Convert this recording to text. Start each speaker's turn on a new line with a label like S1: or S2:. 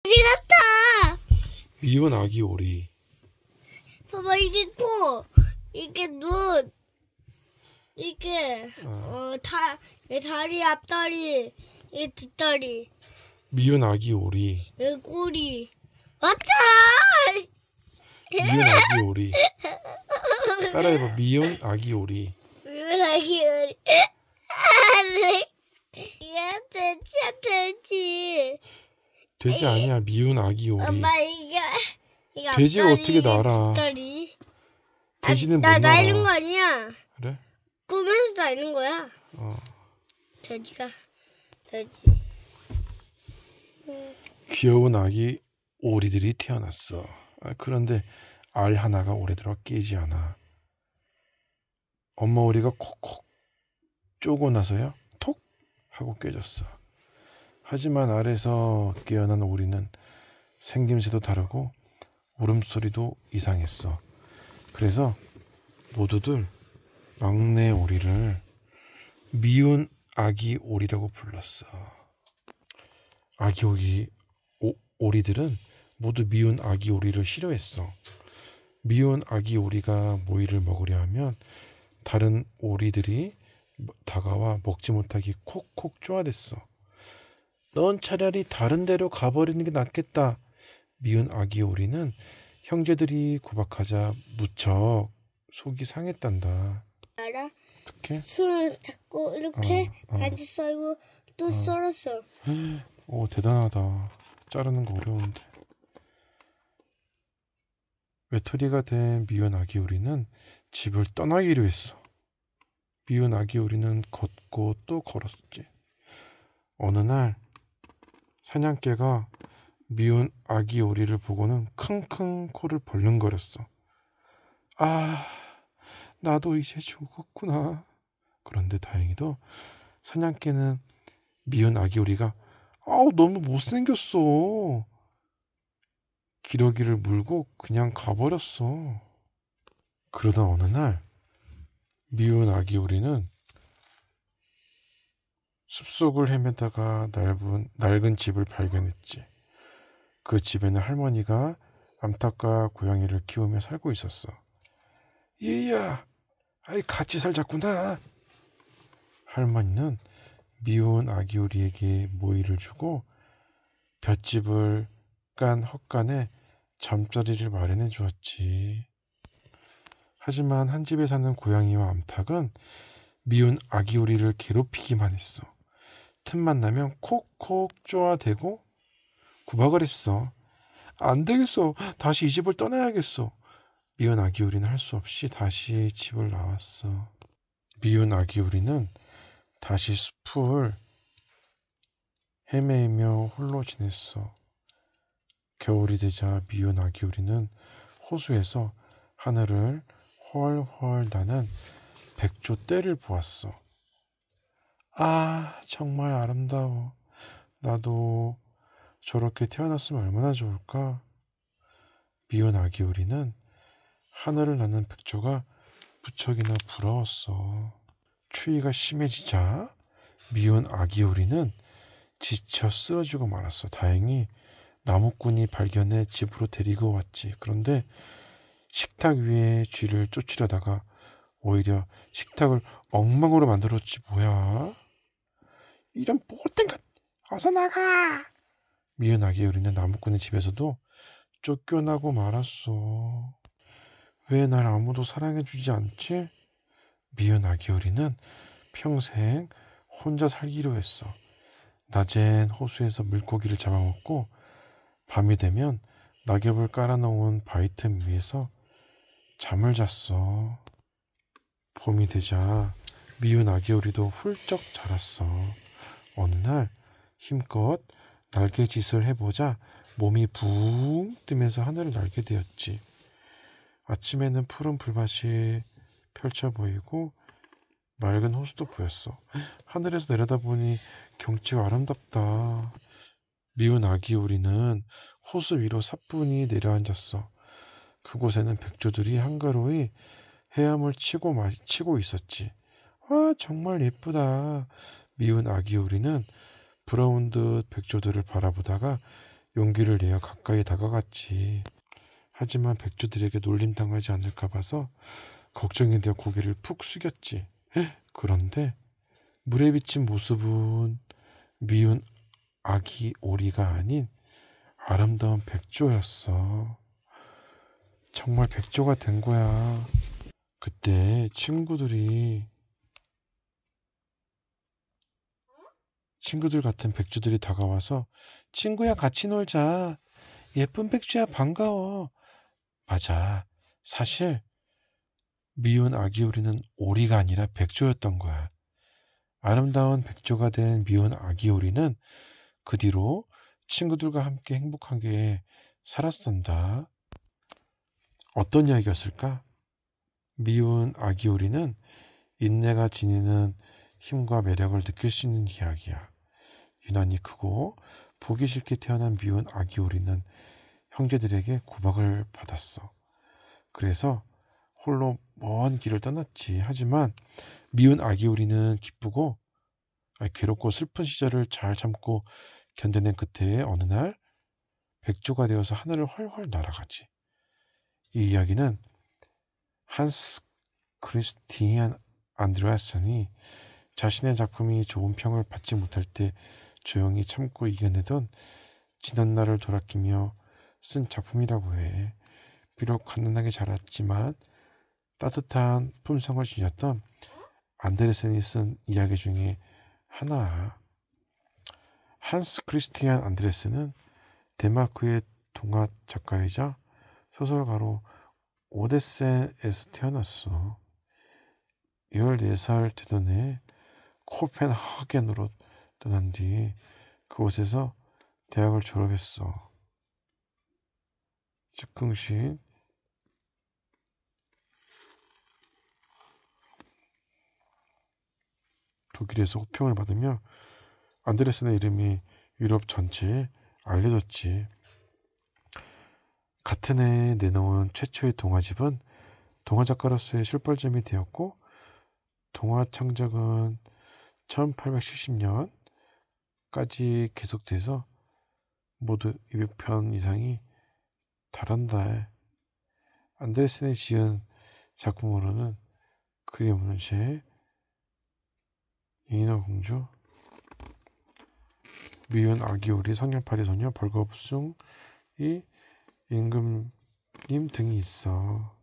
S1: 오리 같아.
S2: 미운 아기 오리.
S1: 봐봐, 이게 코, 이게 눈, 이게 얘 다리, 앞다리, 이게 뒷다리,
S2: 미운 아기 오리.
S1: 이게 꼬리. 맞잖아.
S2: 미운 아기 오리. 따라해봐. 미운 아기 오리.
S1: 미운 아기 오리. 이게 돼지.
S2: 돼지 아니야. 미운 아기 오리.
S1: 엄마, 이게
S2: 돼지가
S1: 앞다리,
S2: 어떻게 날아?
S1: 뒷다리.
S2: 돼지는 못
S1: 나
S2: 날아.
S1: 있는 거 아니야.
S2: 그래?
S1: 꿈에서 나 있는 거야. 돼지가. 돼지.
S2: 귀여운 아기 오리들이 태어났어. 그런데 알 하나가 오래 들어 깨지 않아. 엄마 오리가 콕콕 쪼고 나서야 톡 하고 깨졌어. 하지만 알에서 깨어난 오리는 생김새도 다르고 울음소리도 이상했어. 그래서 모두들 막내 오리를 미운 아기 오리라고 불렀어. 아기 오리들은 모두 미운 아기 오리를 싫어했어. 미운 아기 오리가 모이를 먹으려 하면 다른 오리들이 다가와 먹지 못하게 콕콕 쪼아댔어. 넌 차라리 다른 데로 가버리는 게 낫겠다. 미운 아기 오리는 형제들이 구박하자 무척 속이 상했단다.
S1: 알아?
S2: 어떻게?
S1: 술을 잡고 이렇게 반지 썰고 또 썰었어.
S2: 오, 대단하다. 자르는 거 어려운데. 외톨이가 된 미운 아기 오리는 집을 떠나기로 했어. 미운 아기 오리는 걷고 또 걸었지. 어느 날 사냥개가 미운 아기 오리를 보고는 킁킁 코를 벌렁거렸어. 아, 나도 이제 죽었구나. 그런데 다행히도 사냥개는 미운 아기 오리가 아우 너무 못생겼어. 기러기를 물고 그냥 가버렸어. 그러던 어느 날 미운 아기 오리는 숲속을 헤매다가 낡은 집을 발견했지. 그 집에는 할머니가 암탉과 고양이를 키우며 살고 있었어. 얘야, 아이 같이 살자꾸나. 할머니는 미운 아기 오리에게 모이를 주고 볏짚을 깐 헛간에 잠자리를 마련해 주었지. 하지만 한 집에 사는 고양이와 암탉은 미운 아기 오리를 괴롭히기만 했어. 틈만 나면 콕콕 쪼아대고 구박을 했어. 안 되겠어. 다시 이 집을 떠나야겠어. 미운 아기 오리는 할 수 없이 다시 집을 나왔어. 미운 아기 오리는 다시 숲을 헤매며 홀로 지냈어. 겨울이 되자 미운 아기 오리는 호수에서 하늘을 훨훨 나는 백조 떼를 보았어. 아, 정말 아름다워. 나도 저렇게 태어났으면 얼마나 좋을까? 미운 아기 오리는 하늘을 나는 백조가 무척이나 부러웠어. 추위가 심해지자 미운 아기 오리는 지쳐 쓰러지고 말았어. 다행히 나무꾼이 발견해 집으로 데리고 왔지. 그런데 식탁 위에 쥐를 쫓으려다가 오히려 식탁을 엉망으로 만들었지. 뭐야? 이런 못된 것! 어서 나가! 미운 아기 오리는 나무꾼의 집에서도 쫓겨나고 말았어. 왜 날 아무도 사랑해주지 않지? 미운 아기 오리는 평생 혼자 살기로 했어. 낮엔 호수에서 물고기를 잡아먹고 밤이 되면 낙엽을 깔아놓은 바위 틈 위에서 잠을 잤어. 봄이 되자 미운 아기 오리도 훌쩍 자랐어. 어느 날 힘껏 날개짓을 해보자 몸이 붕 뜨면서 하늘을 날게 되었지. 아침에는 푸른 불밭이 펼쳐 보이고 맑은 호수도 보였어. 하늘에서 내려다보니 경치가 아름답다. 미운 아기 오리는 호수 위로 사뿐히 내려앉았어. 그곳에는 백조들이 한가로이 헤엄을 치고 있었지. 아, 정말 예쁘다. 미운 아기 오리는 부러운 듯 백조들을 바라보다가 용기를 내어 가까이 다가갔지. 하지만 백조들에게 놀림당하지 않을까 봐서 걱정이 되어 고개를 푹 숙였지. 그런데 물에 비친 모습은 미운 아기 오리가 아닌 아름다운 백조였어. 정말 백조가 된 거야. 그때 친구들 같은 백조들이 다가와서 친구야 같이 놀자. 예쁜 백조야 반가워. 맞아. 사실 미운 아기 오리는 오리가 아니라 백조였던 거야. 아름다운 백조가 된 미운 아기 오리는 그 뒤로 친구들과 함께 행복하게 살았단다. 어떤 이야기였을까? 미운 아기 오리는 인내가 지니는 힘과 매력을 느낄 수 있는 이야기야. 유난히 크고 보기 싫게 태어난 미운 아기 오리는 형제들에게 구박을 받았어. 그래서 홀로 먼 길을 떠났지. 하지만 미운 아기 오리는 기쁘고 괴롭고 슬픈 시절을 잘 참고 견뎌낸 끝에 어느 날 백조가 되어서 하늘을 훨훨 날아가지. 이 이야기는 한스 크리스티안 안드레아센이 자신의 작품이 좋은 평을 받지 못할 때 조용히 참고 이겨내던 지난 날을 돌아끼며 쓴 작품이라고 해. 비록 가난하게 자랐지만 따뜻한 품성을 지녔던 안데르센이 쓴 이야기 중에 하나. 한스 크리스티안 안데르센은 덴마크의 동화 작가이자 소설가로 오데센에서 태어났어. 14살 되던 해 코펜하겐으로 떠난 뒤 그곳에서 대학을 졸업했어. 즉흥시 독일에서 호평을 받으며 안데르센의 이름이 유럽 전체에 알려졌지. 같은 해에 내놓은 최초의 동화집은 동화작가로서의 출발점이 되었고 동화 창작은 1870년까지 계속돼서 모두 200편 이상이 달한다. 안데르센이 지은 작품으로는 그림 없는 새, 인어공주, 미운 아기 오리, 성냥팔이 소녀, 벌거벗숭이, 임금님 등이 있어.